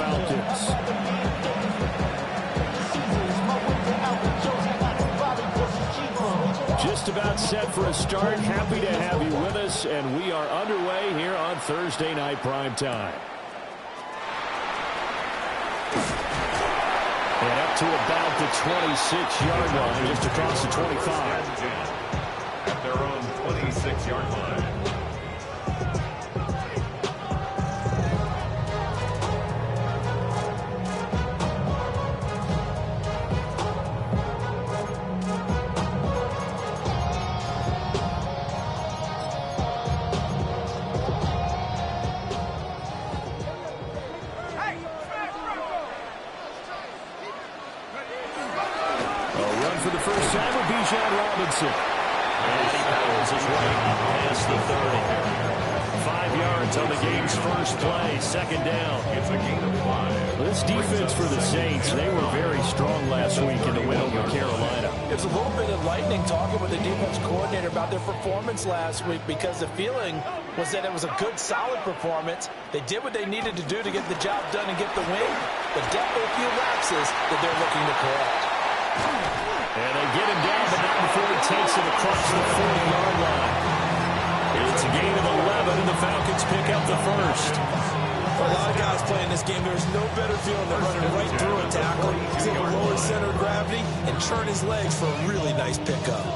Falcons. Just about set for a start. Happy to have you with us, and we are underway here on Thursday Night Primetime. And up to about the 26-yard line, just across the 25. At their own 26-yard line. And he powers his way past the 30. 5 yards on the game's first play. Second down. It's a gain of 5. This defense for the Saints, they were very strong last week in the win over Carolina. It's a little bit enlightening talking with the defense coordinator about their performance last week, because the feeling was that it was a good, solid performance. They did what they needed to do to get the job done and get the win, but definitely a few lapses that they're looking to correct. And they get him down, but not before he takes it across the 40-yard line. It's a gain of 11, and the Falcons pick up the first. For a lot of guys playing this game, there's no better feeling than running right through a tackle, take a lower center of gravity, and churn his legs for a really nice pickup.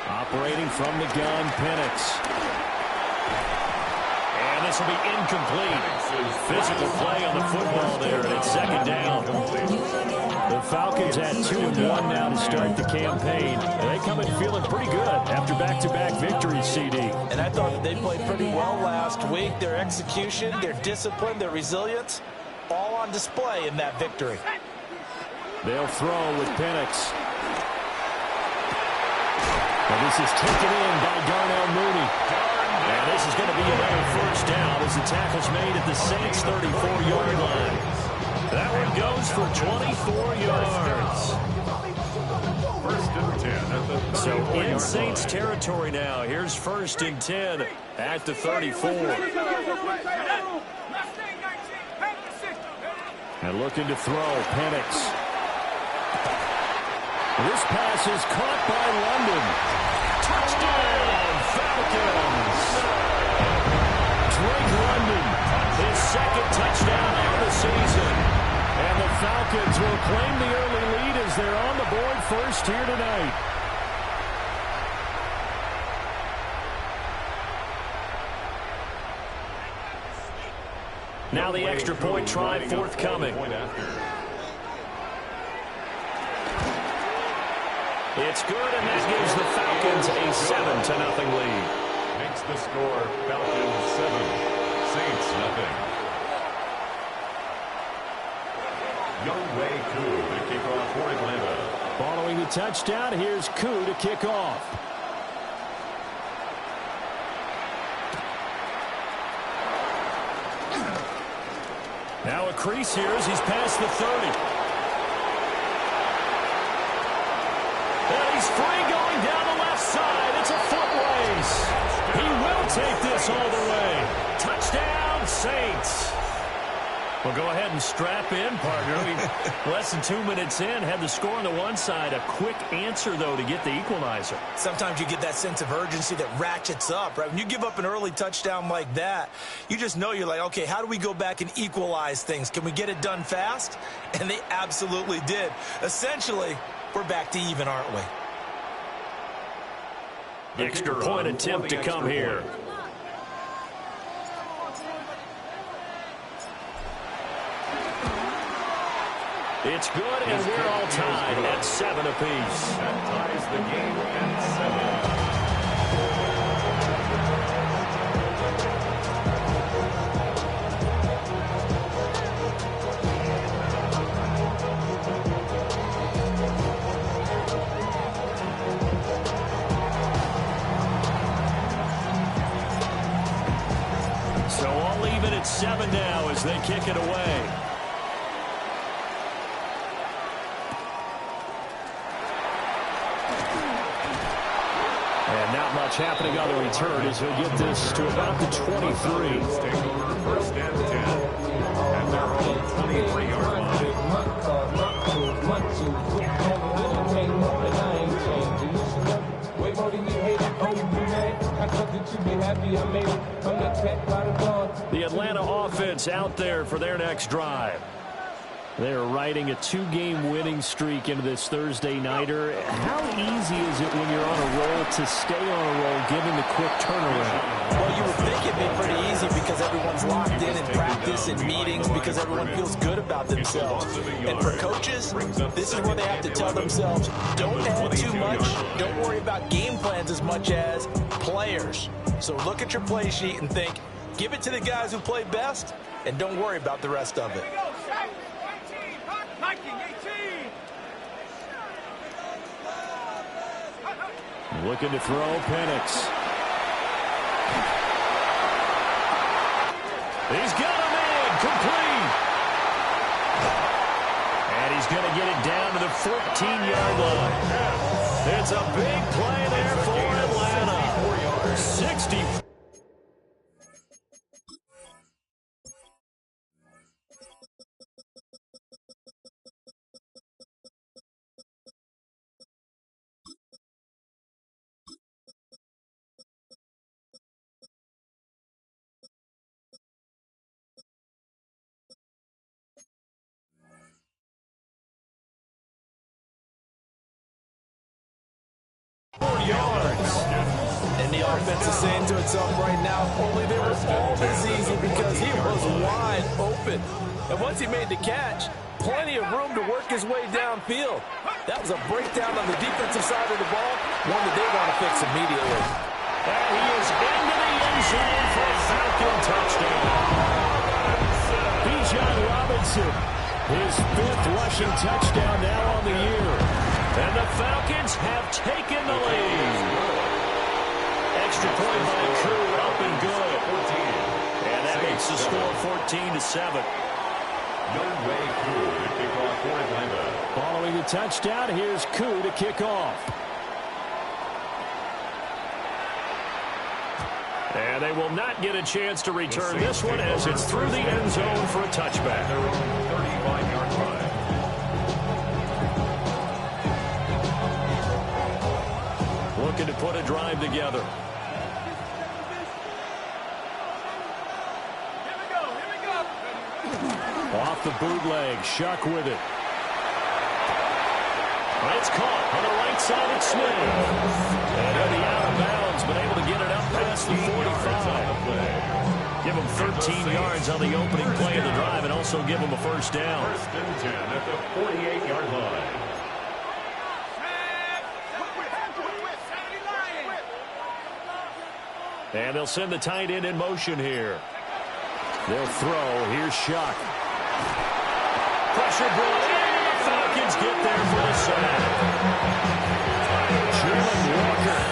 Operating from the gun, Penix. And this will be incomplete. Physical play on the football there, and it's second down. The Falcons had 2-1 now to start the campaign. And they come in feeling pretty good after back-to-back victories, CD. And I thought that they played pretty well last week. Their execution, their discipline, their resilience, all on display in that victory. They'll throw with Penix. And this is taken in by Darnell Mooney. And this is going to be another first down as the tackle's made at the Saints' 34-yard line. That one goes for 24 yards. First and 10 at the 34-yard So in Saints territory now. Here's first and 10 at the 34. And looking to throw, Penix. This pass is caught by London. Touchdown, Falcons! Drake London, his second touchdown of the season. And the Falcons will claim the early lead as they're on the board first here tonight. Now the extra point try forthcoming. It's good, and that gives the Falcons a 7-0 lead. Makes the score Falcons 7, Saints nothing. Younghoe Koo to kick off for Atlanta. Following the touchdown, here's Koo to kick off. Now a crease here as he's past the 30. And he's free going down the left side. It's a foot race. He will take this all the way. Touchdown, Saints. Well, go ahead and strap in, partner. Less than 2 minutes in, had the score on the one side. A quick answer, though, to get the equalizer. Sometimes you get that sense of urgency that ratchets up, right? When you give up an early touchdown like that, you just know you're like, okay, how do we go back and equalize things? Can we get it done fast? And they absolutely did. Essentially, we're back to even, aren't we? Extra point attempt to come here. It's good, and we're all tied at 7 apiece. That ties the game at 7. So all even at 7 now as they kick it away. And that watch happening on the return as he'll get this to about the 23. Take over first and 10. At their own 23-yard The Atlanta offense out there for their next drive. They're riding a 2-game winning streak into this Thursday nighter. How easy is it when you're on a roll to stay on a roll given the quick turnaround? Well, you would think it'd be pretty easy because everyone's locked in practice and meetings because everyone feels good about themselves. And for coaches, this is where they have to tell themselves, don't add too much, don't worry about game plans as much as players. So look at your play sheet and think, give it to the guys who play best, and don't worry about the rest of it. Looking to throw, Penix. He's got him in, complete. And he's going to get it down to the 14-yard line. It's a big play there for Atlanta. 60. And the offense is saying to itself right now, only they were all this easy because he was wide open. And once he made the catch, plenty of room to work his way downfield. That was a breakdown on the defensive side of the ball, one that they want to fix immediately. And he is into the end zone for a Falcon touchdown. Bijan Robinson, his 5th rushing touchdown now on the year. And the Falcons have taken the lead. Extra point by Crew, up and good. And that makes the score 14-7. No way Crew to kick off for Atlanta. Following the touchdown, here's Koo to kick off. And they will not get a chance to return this one as it's through the end zone for a touchback. Their own 35-yard line. Looking to put a drive together. Off the bootleg, Shuck with it. It's caught on the right side of Smith. And he'll be out of bounds, but able to get it up past the 45. Give him 13 yards on the opening play of the drive and also give him a first down. First and 10 at the 48-yard line. And they'll send the tight end in motion here. They'll throw. Here's Shuck. Pressure brought in. The Falcons get there for the sack. Jalen Walker.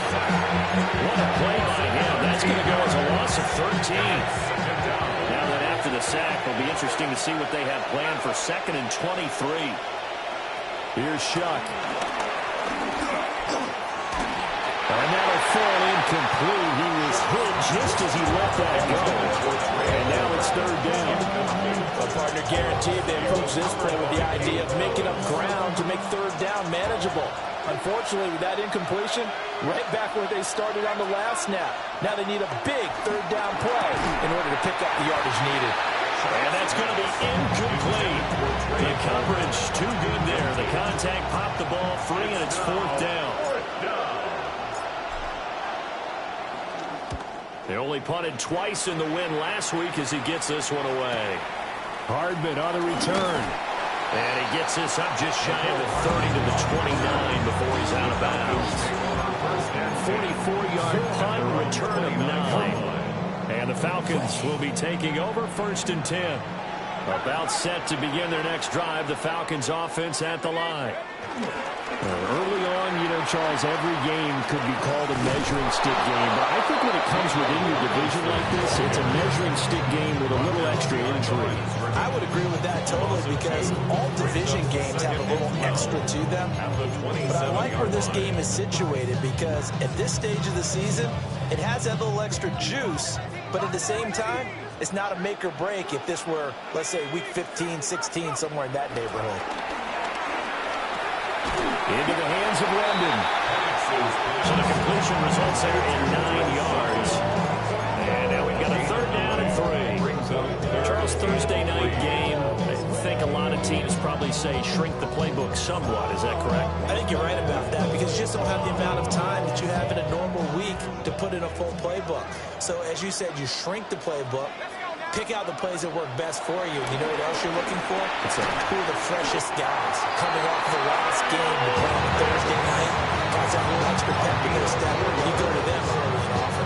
What a play by him. That's going to go as a loss of 13. Now that after the sack, it'll be interesting to see what they have planned for 2nd and 23. Here's Shuck. And that'll fall incomplete. He was hit just as he let that go. And now it's 3rd down. A partner guaranteed they approach this play with the idea of making up ground to make 3rd down manageable. Unfortunately, with that incompletion, right back where they started on the last snap. Now they need a big 3rd down play in order to pick up the yardage needed. And that's going to be incomplete. The coverage too good there. The contact popped the ball free, and it's 4th down. They only punted twice in the win last week as he gets this one away. Hardman on the return. And he gets this up just shy of the 30 to the 29 before he's out of bounds. 44-yard punt, return of 9. And the Falcons will be taking over 1st and 10. About set to begin their next drive, the Falcons offense at the line. Early on, Charles, every game could be called a measuring stick game. But I think when it comes within your division like this, it's a measuring stick game with a little extra intrigue. I would agree with that totally because all division games have a little extra to them. But I like where this game is situated because at this stage of the season, it has that little extra juice. But at the same time, it's not a make or break if this were, let's say, week 15, 16, somewhere in that neighborhood. Into the hands of London. So the completion results there in 9 yards. And now we've got a third down and 3. Charles, Thursday night game. I think a lot of teams probably say shrink the playbook somewhat. Is that correct? I think you're right about that because you just don't have the amount of time that you have in a normal week to put in a full playbook. So as you said, you shrink the playbook. Pick out the plays that work best for you. You know what else you're looking for? Who are the freshest guys coming off the last game to play on Thursday night? Guys have a little extra pep in their step. You go to them early and often.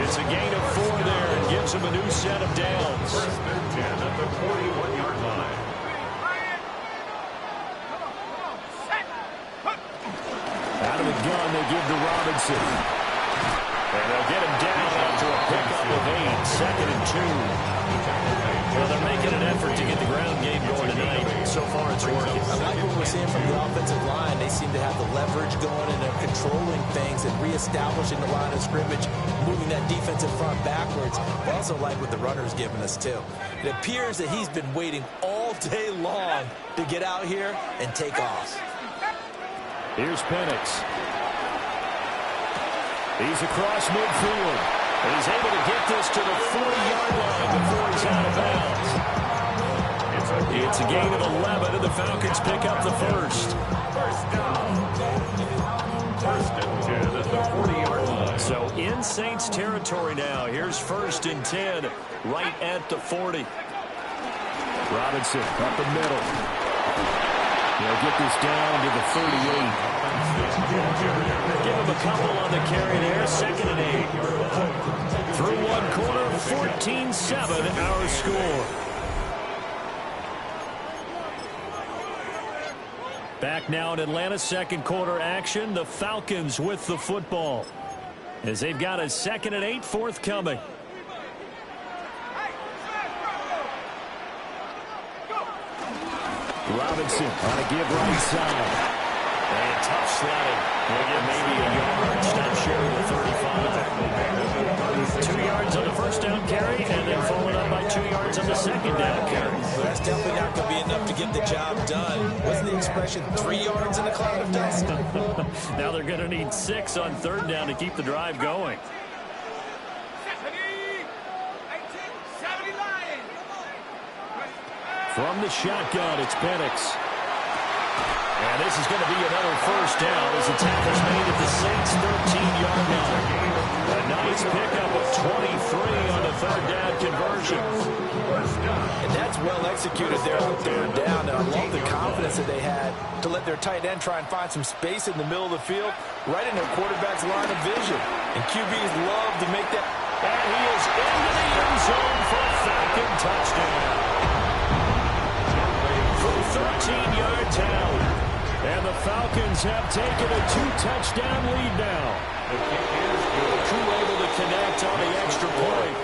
It's a gain of 4 there and gives them a new set of downs. First and 10 at the 41-yard line. Out of the gun, they give to Robinson. And they'll get him down after a pickup of 8, second and 2. Well, they're making an effort to get the ground game going tonight. So far, it's working. I like what we're seeing from the offensive line. They seem to have the leverage going and they're controlling things and reestablishing the line of scrimmage, moving that defensive front backwards. I also like what the runner's giving us, too. It appears that he's been waiting all day long to get out here and take off. Here's Penix. He's across midfield. And he's able to get this to the 40-yard line before he's out of bounds. It's a gain of 11, and the Falcons pick up the first. First down. First and 10 at the 40-yard line. So in Saints territory now. Here's first and 10 right at the 40. Robinson up the middle. He'll get this down to the 38. Give him a couple on the carry there. Second and 8. Through one quarter, 14-7 our score. Back now in Atlanta, second quarter action. The Falcons with the football as they've got a second and 8 forthcoming. Robinson on a give right side. And tough sledding. We'll get maybe a yard. Stop share of the 35. 2 yards on the first down carry, and then followed up by 2 yards on the second down carry. Well, that's definitely not going to be enough to get the job done. Wasn't the expression 3 yards in a cloud of dust? Now they're going to need 6 on third down to keep the drive going. From the shotgun, it's Penix. And this is going to be another first down as the tackle's made at the Saints' 13-yard line. A nice pickup of 23 on the third down conversion. And that's well executed there on third down. And I love the confidence that they had to let their tight end try and find some space in the middle of the field, right in their quarterback's line of vision. And QBs love to make that. And he is into the end zone for a Falcon touchdown. From 13 yards out. And the Falcons have taken a 2-touchdown lead now. Crew able to connect on the extra point.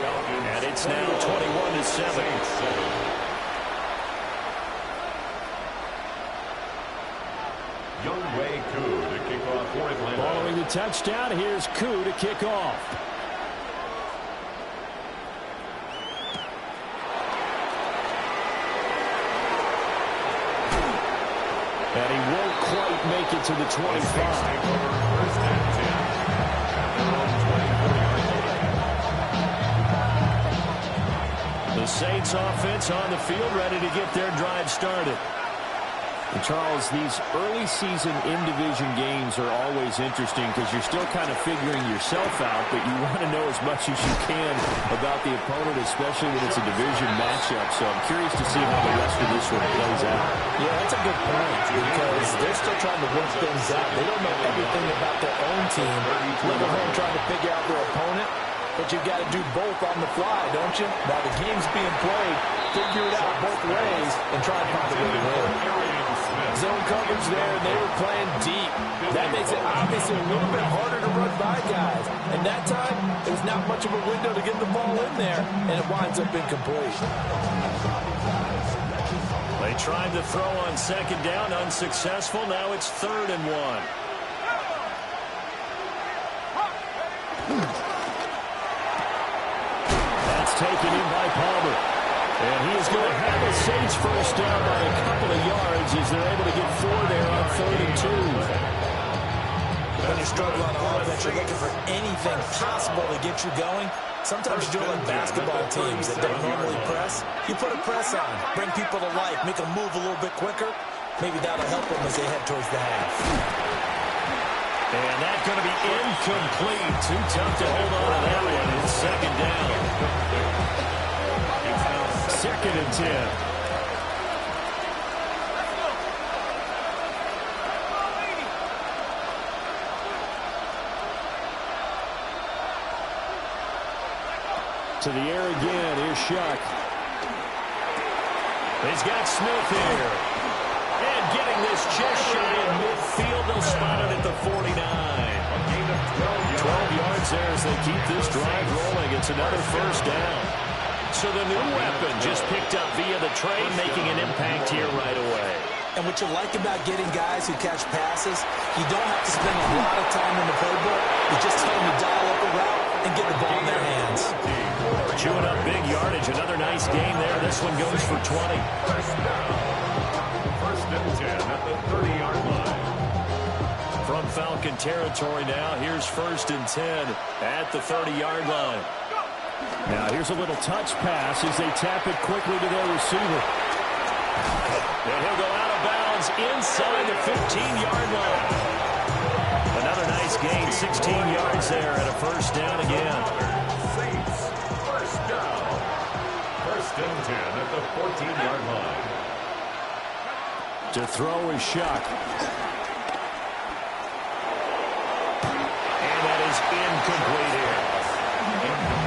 And it's now 21-7. Young Wei Koo to kick off for Atlanta. Following the touchdown, here's Koo to kick off. And he won't quite make it to the 25. First and 10. The Saints offense on the field, ready to get their drive started. And Charles, these early season in-division games are always interesting because you're still kind of figuring yourself out, but you want to know as much as you can about the opponent, especially when it's a division matchup. So I'm curious to see how the rest of this one plays out. Yeah, that's a good point because they're still trying to work things out. They don't know everything about their own team, let alone trying to figure out their opponent. But you've got to do both on the fly, don't you? Now the game's being played, figure it out both ways, and try and find a way to win. zone coverage there, and they were playing deep. That makes it obviously a little bit harder to run by guys. And that time, there's not much of a window to get the ball in there, and it winds up incomplete. They tried to throw on second down, unsuccessful. Now it's 3rd and 1. That's taken in by Palmer. And he is going to have a Saints first down by a couple of yards as they're able to get 4 there on 3rd and 2. When you struggle on offense, you're looking for anything possible to get you going. Sometimes you do it like basketball teams that don't normally press. You put a press on, bring people to life, make them move a little bit quicker. Maybe that'll help them as they head towards the half. And that's going to be incomplete. Too tough to hold on to that one. It's 2nd down. 2nd and 10. To the air again. Here's Shuck. He's got Smith here. And getting this just shy in midfield. They'll spot it at the 49. 12 yards there as they keep this drive rolling. It's another first down. So the new weapon just picked up via the trade, making an impact here right away. And what you like about getting guys who catch passes, you don't have to spend a lot of time in the playbook. You just tell them to dial up a route and get the ball in their hands. Chewing up big yardage. Another nice game there. This one goes for 20. First and 10 at the 30-yard line. From Falcon territory now, here's 1st and 10 at the 30-yard line. Now here's a little touch pass as they tap it quickly to their receiver. And he'll go out of bounds inside the 15-yard line. Another nice gain, 16 yards there and a first down again. Saints, first down. 1st and 10 at the 14-yard line. To throw is Shuck. And that is incomplete here.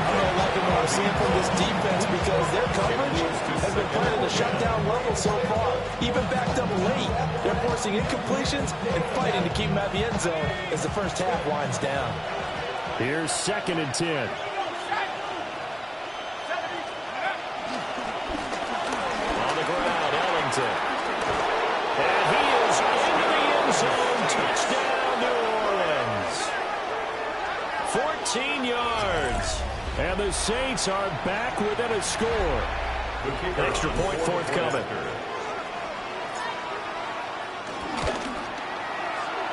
I'm not liking what I'm seeing from this defense because their coverage has been playing at a shutdown level so far. Even backed up late, they're forcing incompletions and fighting to keep them at the end zone as the first half winds down. Here's 2nd and 10. On the ground, Ellington. And he is into the end zone. Touchdown, New Orleans. 14 yards. And the Saints are back within a score. Extra point forthcoming.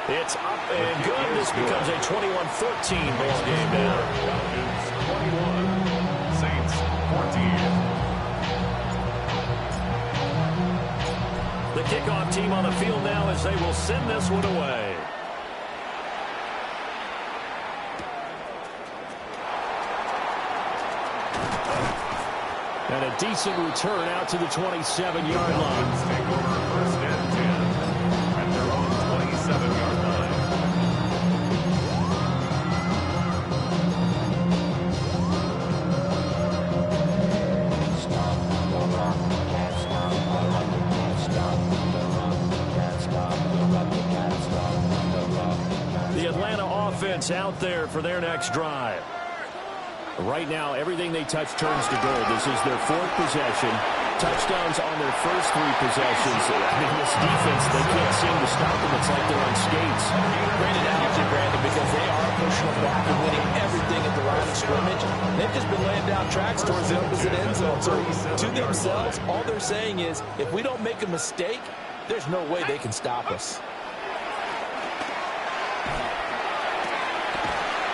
It's up and good. This becomes a 21-14 ball game now. Falcons 21, Saints 14. The kickoff team on the field now as they will send this one away. And a decent return out to the 27-yard line. Take over 1st and 10 at their own 27-yard line. The Atlanta offense out there for their next drive. Right now, everything they touch turns to gold. This is their 4th possession. Touchdowns on their first 3 possessions. I mean, this defense, they can't seem to stop them. It's like they're on skates. Great analogy, Brandon, because they are pushing them back and winning everything at the line of scrimmage. They've just been laying down tracks towards the opposite end zone. So to themselves, all they're saying is, if we don't make a mistake, there's no way they can stop us.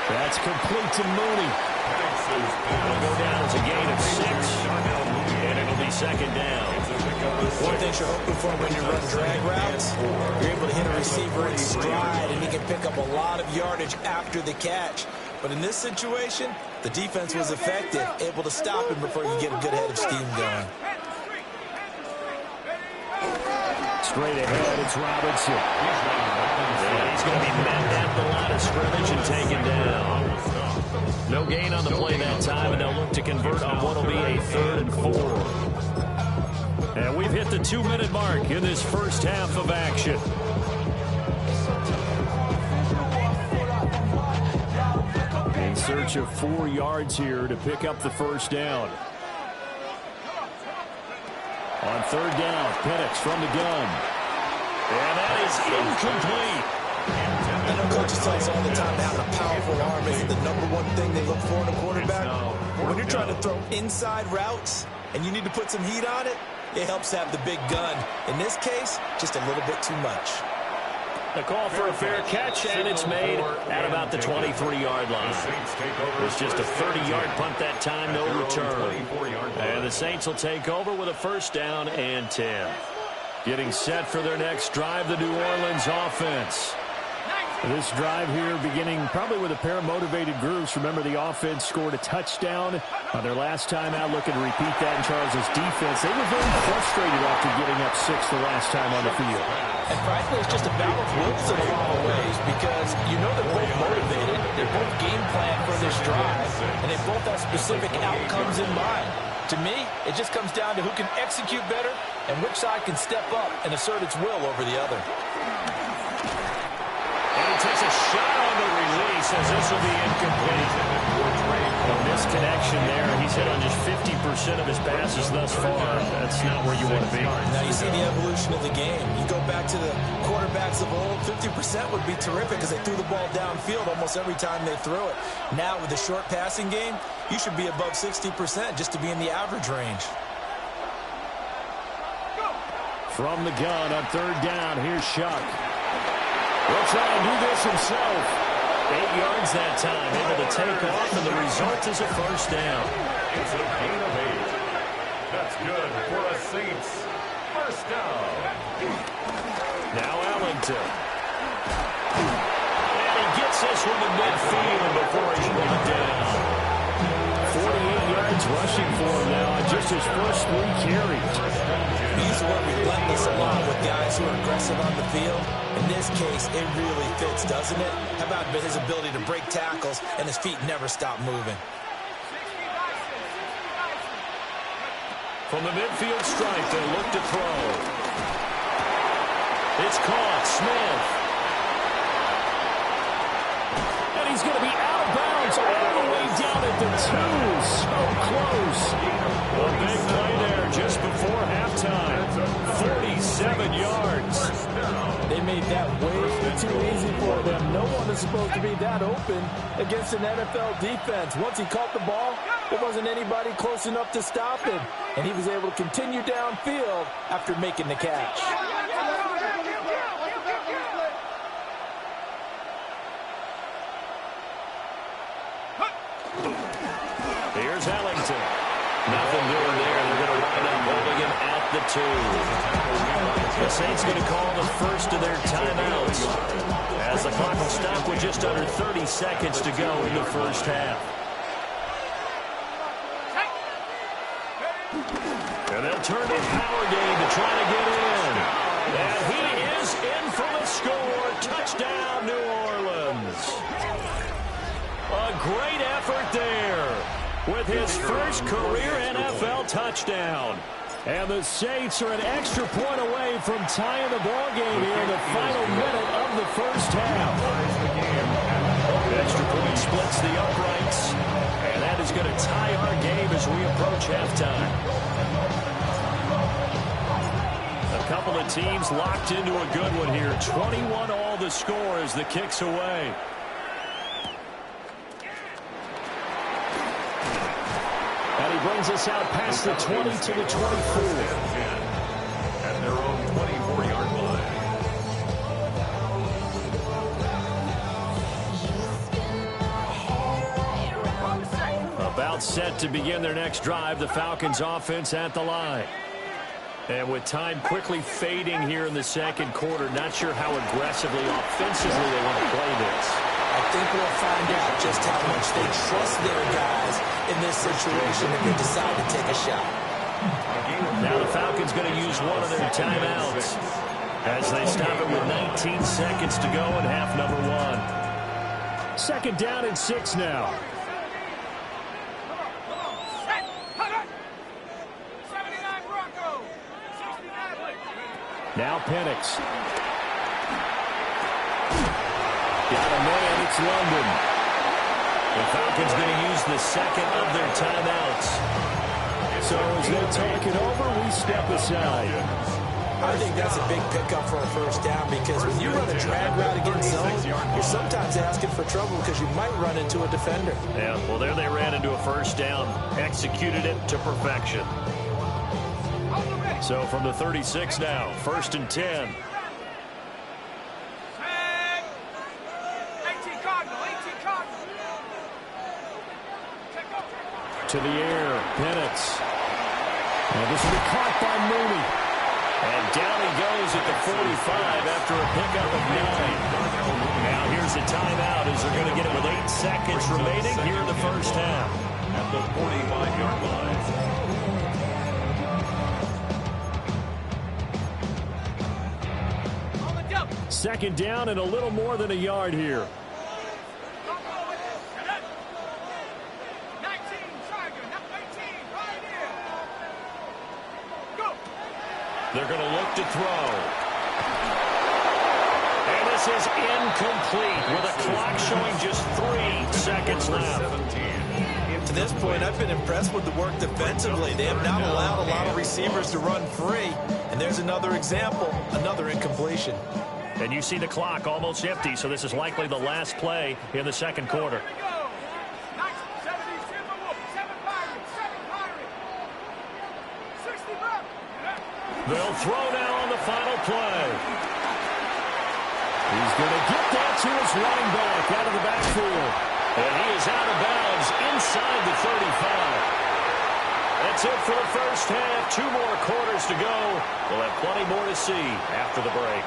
That's complete to Mooney. It'll go down as a gain of 6, and it'll be 2nd down. One thing you're hoping for when you run drag routes, you're able to hit a receiver in stride, and he can pick up a lot of yardage after the catch. But in this situation, the defense was effective, able to stop him before you get a good head of steam going. Straight ahead, it's Robinson. And he's going to be met at the line of scrimmage and taken down. No gain on the play that time, and they'll look to convert on what will be a 3rd and 4. And we've hit the 2-minute mark in this first half of action. In search of 4 yards here to pick up the first down. On third down, Penix from the gun. And that is incomplete. I know coaches tell us all the time that having a powerful arm is the #1 thing they look for in a quarterback. When you're trying to throw inside routes and you need to put some heat on it, it helps to have the big gun. In this case, just a little bit too much. The call for a fair catch, and it's made at about the 23-yard line. It's just a 30-yard punt that time, no return. And the Saints will take over with a first down and 10. Getting set for their next drive, the New Orleans offense. This drive here beginning probably with a pair of motivated groups. Remember, the offense scored a touchdown on their last time out, looking to repeat that in Charles' defense. They were very frustrated after getting up 6 the last time on the field. And frankly, it's just a battle of wills in a lot of ways because you know they're both motivated, they're both game planned for this drive, and they both have specific outcomes in mind. To me, it just comes down to who can execute better and which side can step up and assert its will over the other. And he takes a shot on the release as this will be incomplete. A misconnection there. He's hit on just 50% of his passes thus far. That's not where you want to be. Now you see the evolution of the game. You go back to the quarterbacks of old, 50% would be terrific because they threw the ball downfield almost every time they threw it. Now with the short passing game, you should be above 60% just to be in the average range. From the gun on third down, here's Shuck. He'll try and do this himself. 8 yards that time, able to take off, and the result is a first down. It's a gain of 8. That's good for a Saints first down. Now Ellington. And he gets this one to midfield before he's run down. 48 yards rushing for him now on just his first 3 carries. He's worked relentless a lot with guys who are aggressive on the field. In this case, it really fits, doesn't it? How about his ability to break tackles and his feet never stop moving? From the midfield stripe, they look to throw. It's caught. Smith. And he's going to be out of bounds all the way down at the 2. So close. A big play there just before halftime. 47 yards. They made that way too easy for them. No one is supposed to be that open against an NFL defense. Once he caught the ball, there wasn't anybody close enough to stop him. And he was able to continue downfield after making the catch. Here's Ellington. Nothing doing there. They're going to wind up holding him at the 2. The Saints going to call the first of their timeouts as the clock will stop with just under 30 seconds to go in the first half. And they'll turn to power game to try to get in. And he is in for the score. Touchdown, New Orleans. A great effort there with his first career NFL touchdown. And the Saints are an extra point away from tying the ball game here in the final minute of the first half. Extra point splits the uprights, and that is going to tie our game as we approach halftime. A couple of teams locked into a good one here. 21 all the score as the kick's away. And he brings us out past the 20 to the 24. At their own 24-yard line. About set to begin their next drive, the Falcons offense at the line. And with time quickly fading here in the second quarter, not sure how aggressively, offensively they want to play this. I think we'll find out just how much they trust their guys in this situation if they decide to take a shot. Now the Falcons going to use one of their timeouts as they stop it with 19 seconds to go in half number 1. Second down and 6 now. Now Penix. Got a man. It's London. The Falcons going to use the second of their timeouts. So as they talk it over, we step aside. I think that's a big pickup for a first down because when you run a drag route against zone, you're sometimes asking for trouble because you might run into a defender. Yeah, well, there they ran into a first down. Executed it to perfection. So from the 36 now, 1st and 10. To the air, Penix. And this will be caught by Mooney. And down he goes at the 45 after a pickup of 9. Now here's a timeout as they're going to get it with 8 seconds remaining here in the first half. At the 45-yard line. Second down and a little more than a yard here. They're going to look to throw. And this is incomplete with a clock showing just 3 seconds left. To this point, I've been impressed with the work defensively. They have not allowed a lot of receivers to run free. And there's another example, another incompletion. And you see the clock almost empty, so this is likely the last play in the second quarter. They'll throw now on the final play. He's going to get that to his running back out of the backfield. And he is out of bounds inside the 35. That's it for the first half. 2 more quarters to go. We'll have plenty more to see after the break.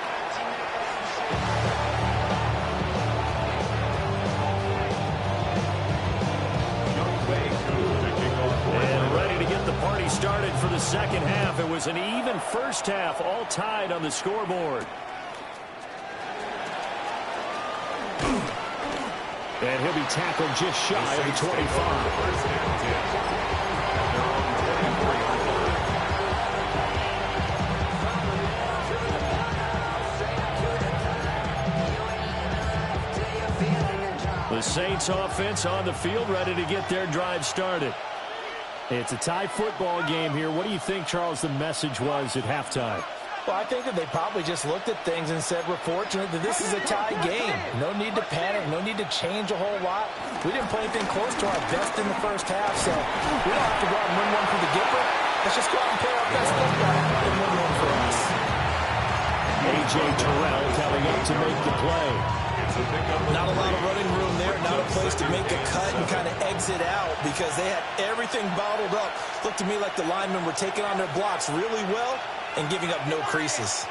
And ready to get the party started for the second half. It was an even first half, all tied on the scoreboard. And he'll be tackled just shy of the 25. The Saints offense on the field, ready to get their drive started. It's a tie football game here. What do you think, Charles, the message was at halftime? Well, I think that they probably just looked at things and said, we're fortunate that this is a tie game. No need to panic. No need to change a whole lot. We didn't play anything close to our best in the first half, so we don't have to go out and win one for the Gipper. Let's just go out and play our best football and win one for us. A.J. Terrell coming up to make the play. Not a lot of running room there. Not a place to make a cut and kind of exit out because they had everything bottled up. Looked to me like the linemen were taking on their blocks really well and giving up no creases.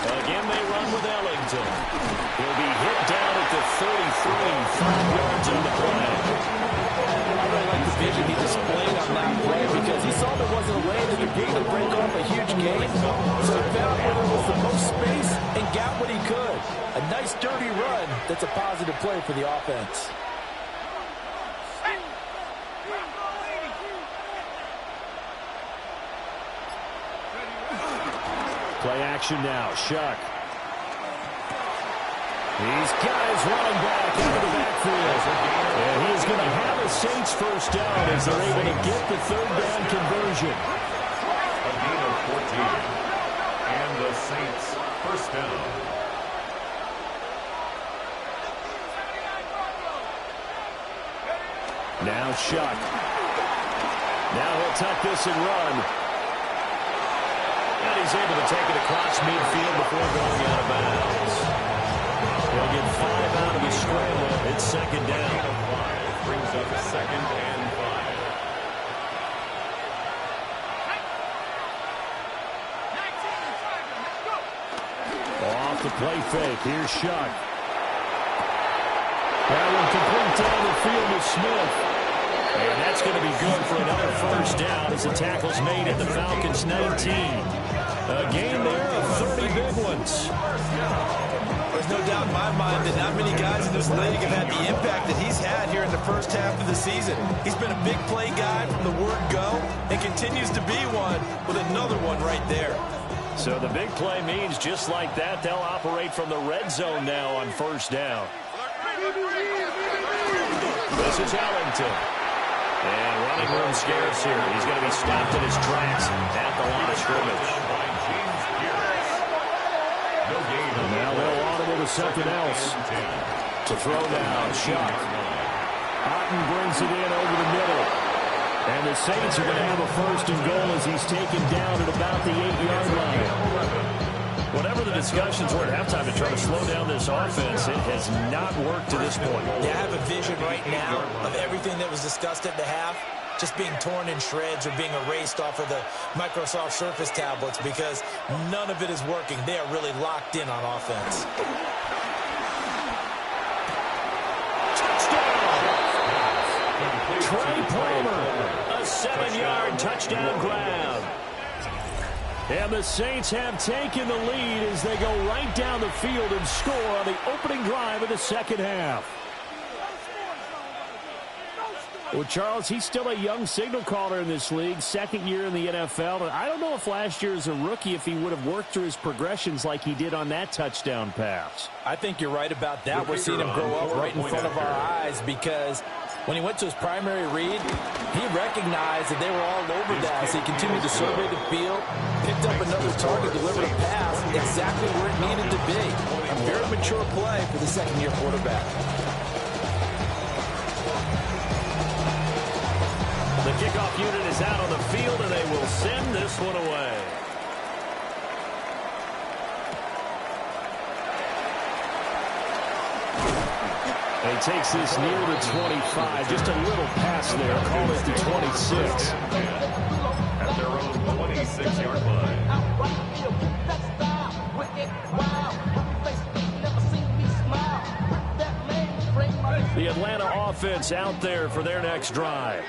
Again, they run with Ellington. He'll be hit down at the 33, 5 yards on the play. I really like the vision he displayed on that play because he saw there wasn't a lane that could be to break off a huge gain. So he found where there was the most space and got what he could. A nice dirty run that's a positive play for the offense. Play action now. Shuck. These guys running back into the backfield. And he is going to have a Saints first down as they're able to get the third down conversion. A gain of 14. And the Saints first down. Now Shuck. Now he'll tuck this and run. And he's able to take it across midfield before going out of bounds. He'll get 5 out of the scramble. It's second down. 5 brings up 2nd and 5. Off the play fake. Here's Shuck. That one complete down the field with Smith. And that's going to be good for another first down as the tackle's made at the Falcons 19. A gain there of 30 big ones. There's no doubt in my my mind that not many guys in this league have had the impact that he's had here in the first half of the season. He's been a big play guy from the word go and continues to be one with another one right there. So the big play means just like that, they'll operate from the red zone now on first down. This is Ellington. And running room scarce here. He's going to be stopped in his tracks at the line of scrimmage. And now they'll audible to something else. To throw down, Shuck. Otten brings it in over the middle. And the Saints are going to have a first and goal as he's taken down at about the 8-yard line. Whatever the discussions were at halftime to try to slow down this offense, it has not worked to this point. Yeah, I have a vision right now of everything that was discussed at the half just being torn in shreds or being erased off of the Microsoft Surface tablets because none of it is working. They are really locked in on offense. Trey Palmer, a 7-yard touchdown grab. And the Saints have taken the lead as they go right down the field and score on the opening drive of the second half. Well, Charles, he's still a young signal caller in this league, second year in the NFL. And I don't know if last year as a rookie, if he would have worked through his progressions like he did on that touchdown pass. I think you're right about that. We're seeing him grow up right in front of our eyes because when he went to his primary read, he recognized that they were all over that. So he continued to survey the field, picked up another target, delivered a pass exactly where it needed to be. A very mature play for the second-year quarterback. The kickoff unit is out on the field, and they will send this one away. He takes this near the 25. Just a little pass there. Call it the 26. At their own 26-yard line. The Atlanta offense out there for their next drive.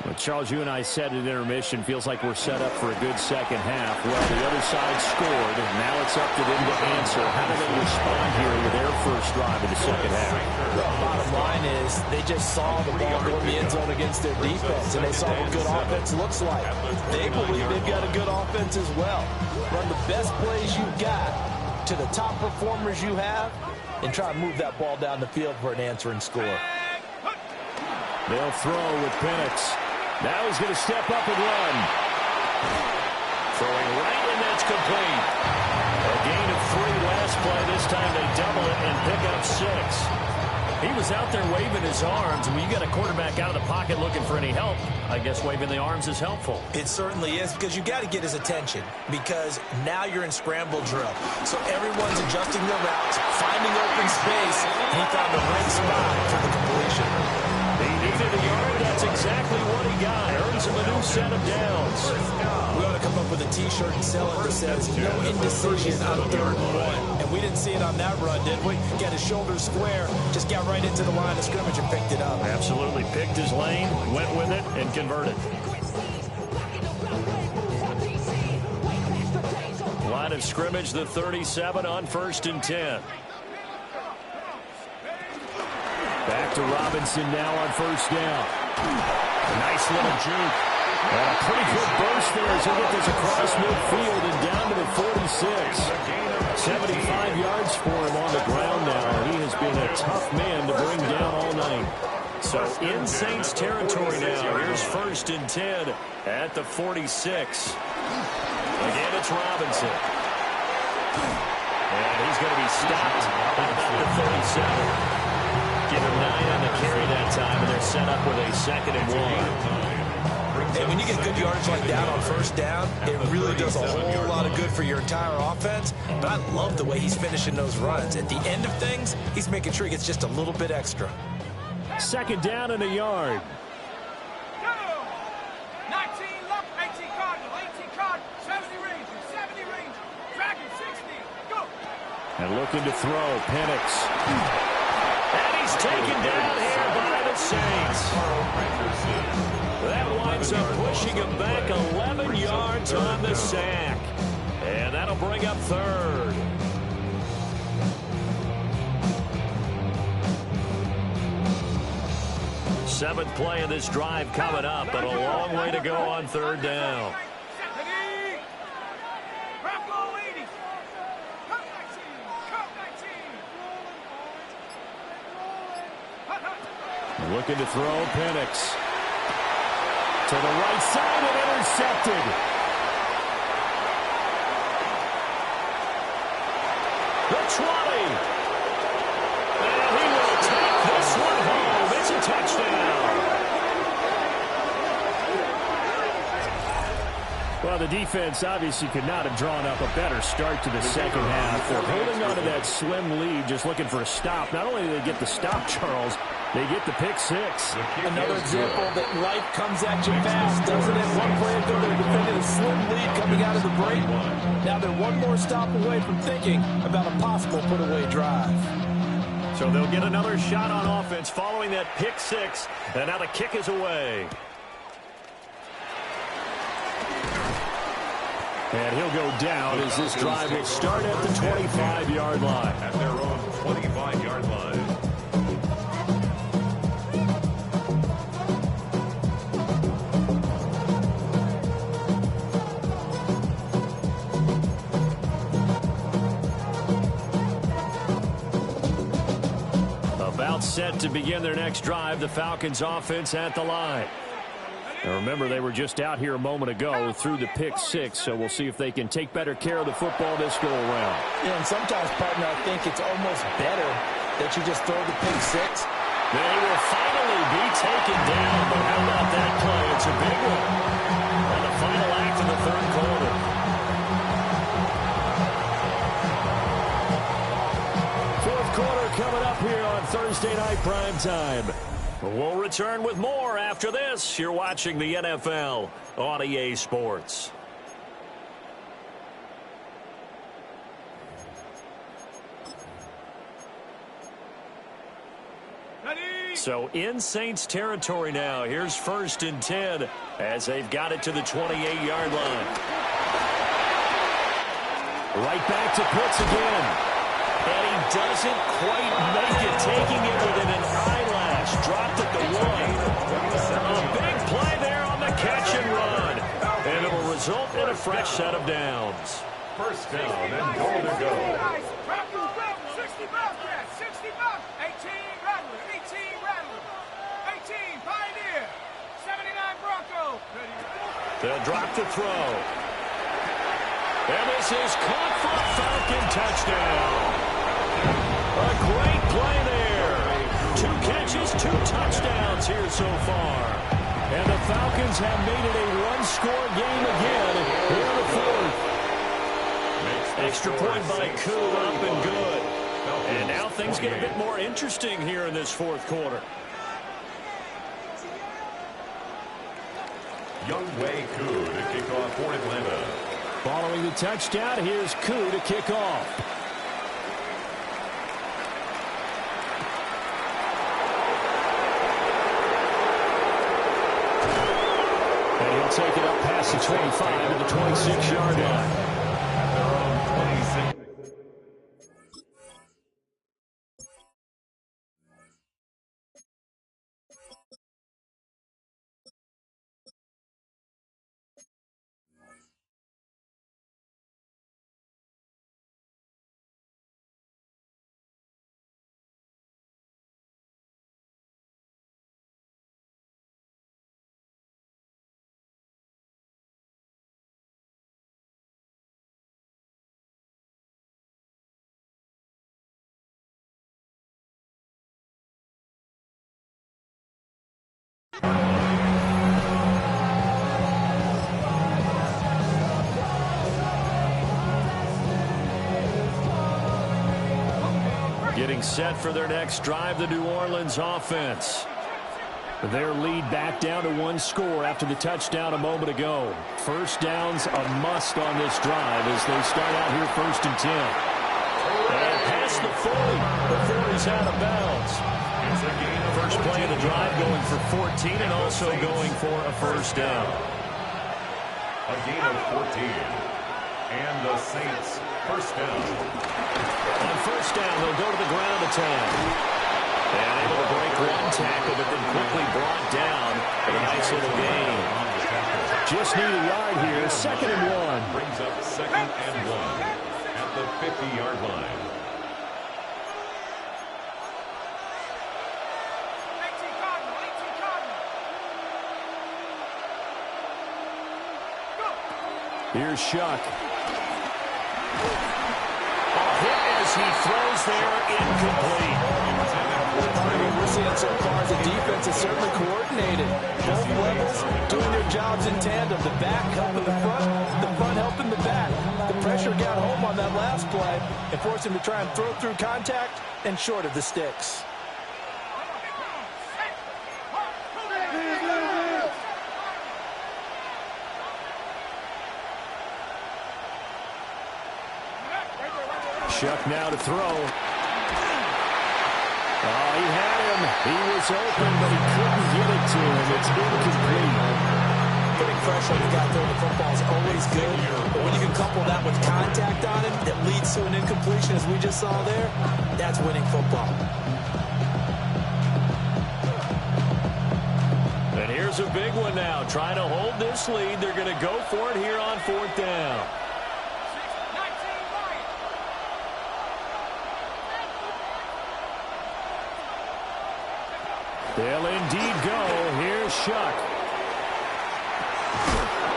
Well, Charles, you and I said at intermission, feels like we're set up for a good second half. Well, the other side scored, and now it's up to them to answer. How do they respond here with their first drive of the second half? The bottom line is they just saw the ball go in the end zone against their defense, and they saw what good offense looks like. They believe they've got a good offense as well. Run the best plays you've got to the top performers you have, and try to move that ball down the field for an answering score. They'll throw with Penix. Now he's going to step up and run. Throwing right, and that's complete. A gain of 3 last play. This time they double it and pick up 6. He was out there waving his arms, and when you got a quarterback out of the pocket looking for any help, I guess waving the arms is helpful. It certainly is, because you got to get his attention, because now you're in scramble drill. So everyone's adjusting their routes, finding open space, and he found the right spot for the completion. He needed a yard. That's exactly what he got. Earns him a new set of downs. We ought to come up with a T-shirt and sell it that says, no indecision on 3rd and 1. And we didn't see it on that run, did we? Got his shoulders square, just got right into the line of scrimmage and picked it up. Absolutely picked his lane, went with it, and converted. Line of scrimmage, the 37 on 1st and 10. Back to Robinson now on 1st down. Nice little juke. And a pretty good burst there as he gets this across midfield and down to the 46. 75 yards for him on the ground now. He has been a tough man to bring down all night. So in Saints territory now. Here's 1st and 10 at the 46. Again, it's Robinson. And he's going to be stopped at the 37. Give him 9 on the carry that time, and they're set up with a 2nd and 1. And when you get good yardage like that on 1st down, it really does a whole lot of good for your entire offense. But I love the way he's finishing those runs. At the end of things, he's making sure he gets just a little bit extra. 2nd down and a yard. 19 left, 18 Cardinal, 18 Cardinal, 70 Rangers, 70 Rangers, Dragon 60, go! And looking to throw, Penix. And he's taken down here by the Saints. That winds up pushing him back 11 yards on the sack. And that'll bring up 3rd. 7th play of this drive coming up, but a long way to go on 3rd down. Looking to throw, Penix. To the right side and intercepted. The 20. And he will take this one home. It's a touchdown. Well, the defense obviously could not have drawn up a better start to the second half. They're holding on to that slim lead, just looking for a stop. Not only do they get the stop, Charles, they get the pick 6. Another example that life comes at you fast, doesn't it? One play ago, they were defending a slim lead coming out of the break. Now they're one more stop away from thinking about a possible put-away drive. So they'll get another shot on offense following that pick 6, and now the kick is away. And he'll go down as this drive will start at the 25-yard line. At their own 25-yard line. About set to begin their next drive, the Falcons offense at the line. Now remember, they were just out here a moment ago through the pick 6, so we'll see if they can take better care of the football this go around. Yeah, and sometimes, partner, I think it's almost better that you just throw the pick 6. They will finally be taken down, but how about that play? It's a big one. And the final act of the 3rd quarter. Fourth quarter coming up here on Thursday Night Primetime. We'll return with more after this. You're watching the NFL on EA Sports. So in Saints territory now. Here's 1st and 10 as they've got it to the 28-yard line. Right back to Pitts again. And he doesn't quite make it, taking it within an eyelash. Dropped at the 1. A big play there on the catch and run. And it will result in a fresh set of downs. 1st down and goal to go. 60 Bobcats, 60 Bob, 18 Rattler, 18 Rattler, 18 Pioneer, 79 Bronco. They'll drop the throw. And this is caught for a Falcon touchdown. A great play there. 2 catches, 2 touchdowns here so far. And the Falcons have made it a one-score game again here in the 4th. Extra point by Koo, up and good. And now things get a bit more interesting here in this 4th quarter. Younghoe Koo to kick off for Atlanta. Following the touchdown, here's Koo to kick off. And he'll take it up past the 25 to the 26-yard line. At their own 26. Getting set for their next drive, the New Orleans offense. Their lead back down to 1 score after the touchdown a moment ago. 1st down's a must on this drive as they start out here 1st and 10. And past the 40. The 40's out of bounds. First play of the drive going for 14 and also going for a 1st down. A gain of 14. And the Saints 1st down. On 1st down, they'll go to the ground attack. And able to break one tackle, but then quickly brought down with a nice little gain. Just need a yard here. 2nd and 1. Brings up 2nd and 1 at the 50-yard line. Here's Shuck. A hit as he throws there, incomplete. We're seeing so far as the defense is certainly coordinated. Both levels doing their jobs in tandem. The back helping the front helping the back. The pressure got home on that last play and forced him to try and throw through contact and short of the sticks. Shuck now to throw. Oh, he had him. He was open, but he couldn't get it to him. It's incomplete. Putting pressure on the guy throwing the football is always good. But when you can couple that with contact on him that leads to an incompletion, as we just saw there, that's winning football. And here's a big one now. Trying to hold this lead. They're going to go for it here on 4th down. They'll indeed go. Here's Shuck.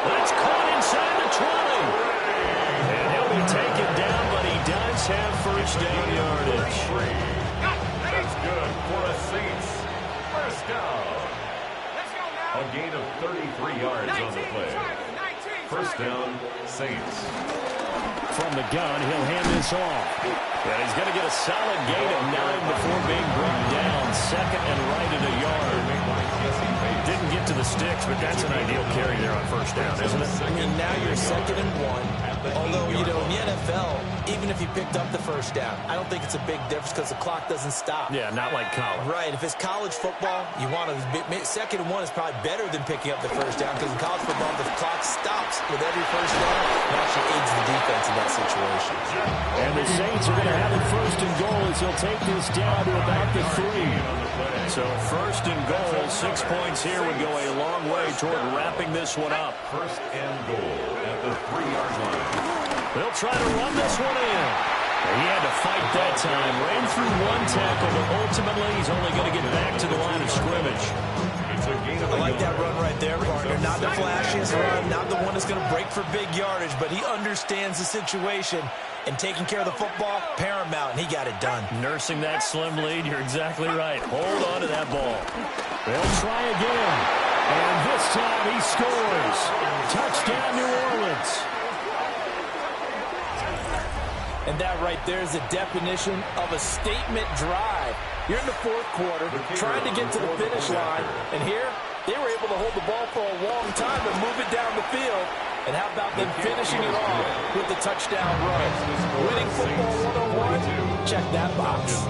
That's caught inside the 20. And he'll be taken down, but he does have first down yardage. That's good for a Saints first down. A gain of 33 yards on the play. First down, Saints. From the gun, he'll hand this off. And he's going to get a solid gain of 9 before being brought down. 2nd and right at a yard. Didn't get to the sticks, but that's an ideal carry there on first down, isn't it? I mean, now you're 2nd and 1. Although, you know, in the NFL, even if you picked up the first down, I don't think it's a big difference because the clock doesn't stop. Yeah, not like college. Right. If it's college football, you want to 2nd and 1 is probably better than picking up the first down because in college football, the clock stops with every first down. It actually aids the defense in that situation. And the Saints are going to have it 1st and goal as he'll take this down to about the 3. So 1st and goal, 6 points here would go a long way toward wrapping this one up. 1st and goal at the 3-yard line. They'll try to run this one in. He had to fight that time. Ran through one tackle, but ultimately he's only going to get back to the line of scrimmage. I like that run right there, partner. Not the flashiest run, not the one that's going to break for big yardage, but he understands the situation. And taking care of the football, paramount, and he got it done. Nursing that slim lead, you're exactly right. Hold on to that ball. They'll try again. And this time he scores. Touchdown, New Orleans. And that right there is the definition of a statement drive. You're in the 4th quarter, trying to get to the finish line. And here, they were able to hold the ball for a long time and move it down the field. And how about them finishing it off with the touchdown run? Winning football 101? Check that box.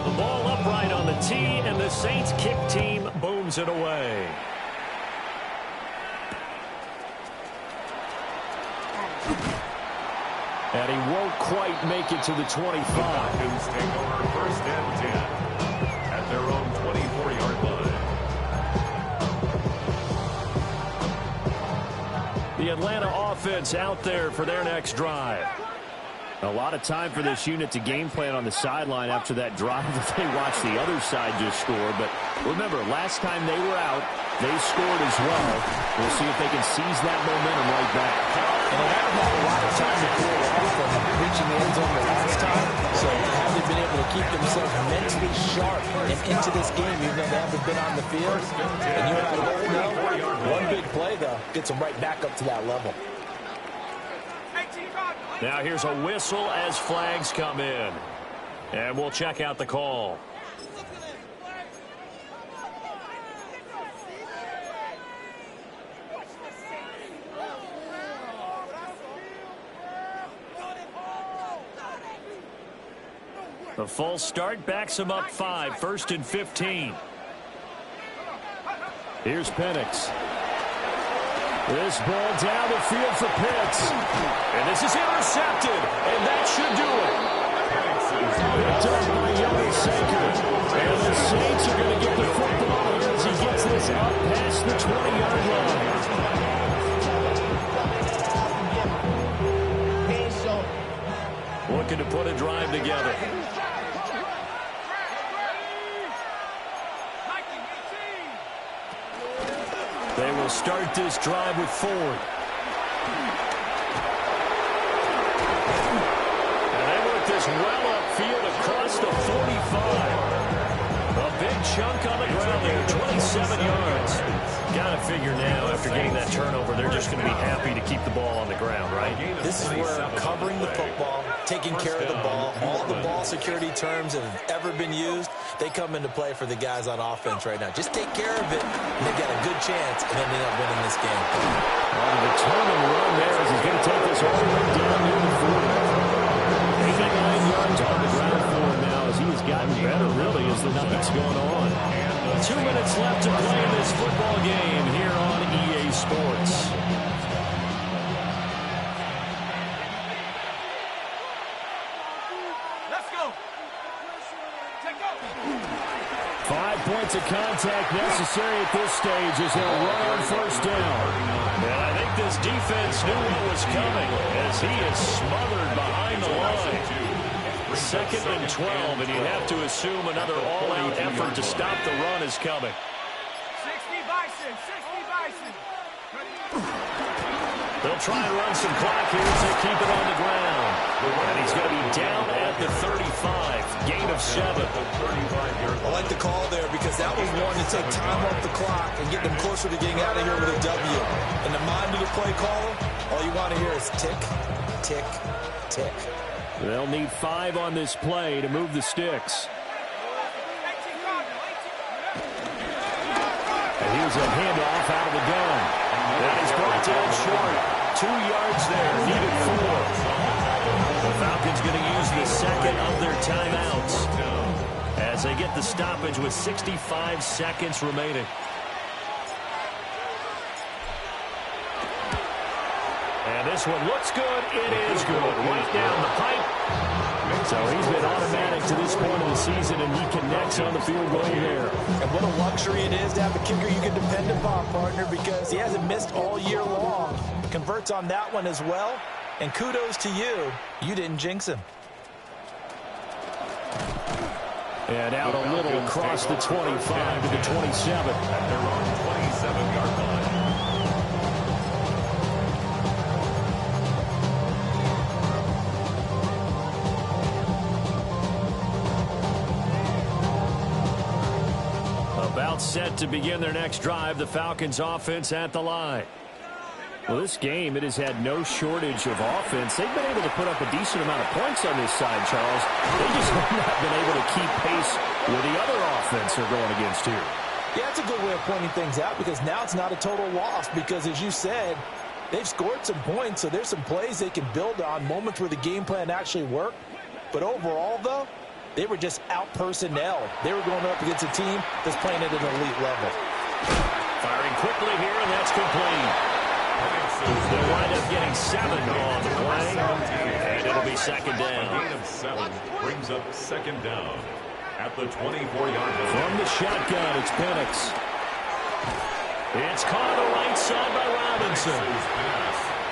The ball upright on the tee, and the Saints kick team booms it away. And he won't quite make it to the 25. Falcons take over 1st and 10 at their own 24-yard line. The Atlanta offense out there for their next drive. A lot of time for this unit to game plan on the sideline after that drive that they watched the other side just score. But remember, last time they were out, they scored as well. We'll see if they can seize that momentum right back. And they haven't had a lot of time to cool off from reaching the end zone the last time. So have they been able to keep themselves mentally sharp and into this game, even though they haven't been on the field? And you and I both know, one big play, though, gets them right back up to that level. Now here's a whistle as flags come in. And we'll check out the call. The false start backs him up 5, 1st and 15. Here's Penix. This ball down the field for Pitts. And this is intercepted, and that should do it. Picked up by Young Saker. And the Saints are going to get the football here as he gets this up past the 20-yard line. Looking to put a drive together. They will start this drive with Ford. And they work this well upfield across the 45. A big chunk on the ground there, 27 yards. Got to figure now, after getting that turnover, they're just going to be happy to keep the ball on the ground, right? This is where covering the football, taking care of the ball, all the ball security terms that have ever been used, they come into play for the guys on offense right now. Just take care of it, and they've got a good chance of ending up winning this game. The turn and run there as he's going to take this all the way down near the 40. 89 yards on the ground for him now as he has gotten better, really, as the night's going on. 2 minutes left to play in this football game here on EA Sports. Let's go. Take go. 5 points of contact necessary at this stage as they'll run on first down. And I think this defense knew what was coming as he is smothered behind the line. 2nd and 12, and you have to assume another all-out effort to stop the run is coming. 60 Bison, 60 Bison. They'll try and run some clock here as they keep it on the ground. And he's going to be down at the 35, gain of 7. I like the call there because that was one to take time off the clock and get them closer to getting out of here with a W. In the mind of the play caller, all you want to hear is tick, tick, tick. They'll need 5 on this play to move the sticks. And here's a handoff out of the gun. That is brought down short. 2 yards there, needed 4. The Falcons going to use the second of their timeouts as they get the stoppage with 65 seconds remaining. And this one looks good. It is good. Right down the pipe. So he's been automatic to this point of the season, and he connects on the field goal here. And what a luxury it is to have a kicker you can depend upon, partner, because he hasn't missed all year long. Converts on that one as well. And kudos to you. You didn't jinx him. And out a little across the 25 to the 27. At their own 27-yard line. About set to begin their next drive, the Falcons offense at the line. Well, this game, it has had no shortage of offense. They've been able to put up a decent amount of points on this side, Charles. They just have not been able to keep pace with the other offense they're going against here. Yeah, that's a good way of pointing things out because now it's not a total loss because, as you said, they've scored some points, so there's some plays they can build on, moments where the game plan actually worked. But overall, though, they were just out-personnel. They were going up against a team that's playing at an elite level. Firing quickly here, and that's complete. They'll wind up getting 7 on the play, and it'll be second down. A gain of 7 brings up second down at the 24-yard line. From the shotgun, it's Penix. It's caught on the right side by Robinson.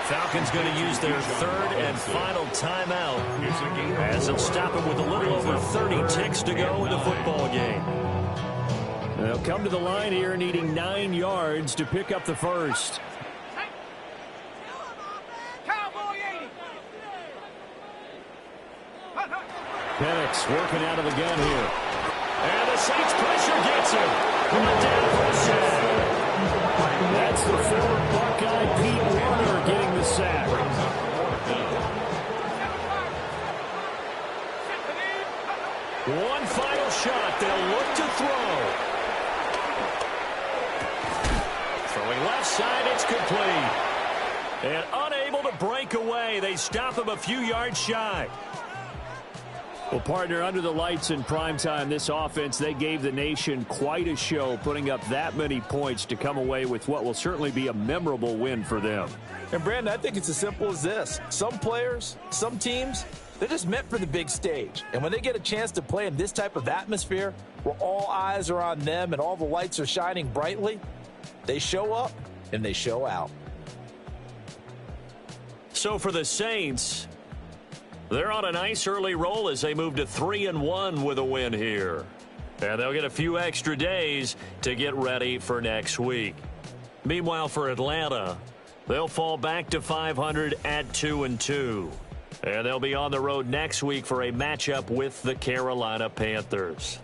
Falcons going to use their 3rd and final timeout as they'll stop it with a little over 30 ticks to go in the football game. They'll come to the line here needing 9 yards to pick up the first. Penix working out of the gun here. And the Saints pressure gets him. Brought down for a sack. That's the former Buckeye Pete Warner getting the sack. One final shot. They'll look to throw. Throwing left side, it's complete. And unable to break away. They stop him a few yards shy. Well, partner, under the lights in primetime, this offense, they gave the nation quite a show, putting up that many points to come away with what will certainly be a memorable win for them. And, Brandon, I think it's as simple as this. Some players, some teams, They're just meant for the big stage. And when they get a chance to play in this type of atmosphere where all eyes are on them and all the lights are shining brightly, they show up and they show out. So for the Saints, they're on a nice early roll as they move to 3-1 with a win here. And they'll get a few extra days to get ready for next week. Meanwhile, for Atlanta, they'll fall back to 500 at 2-2. And they'll be on the road next week for a matchup with the Carolina Panthers.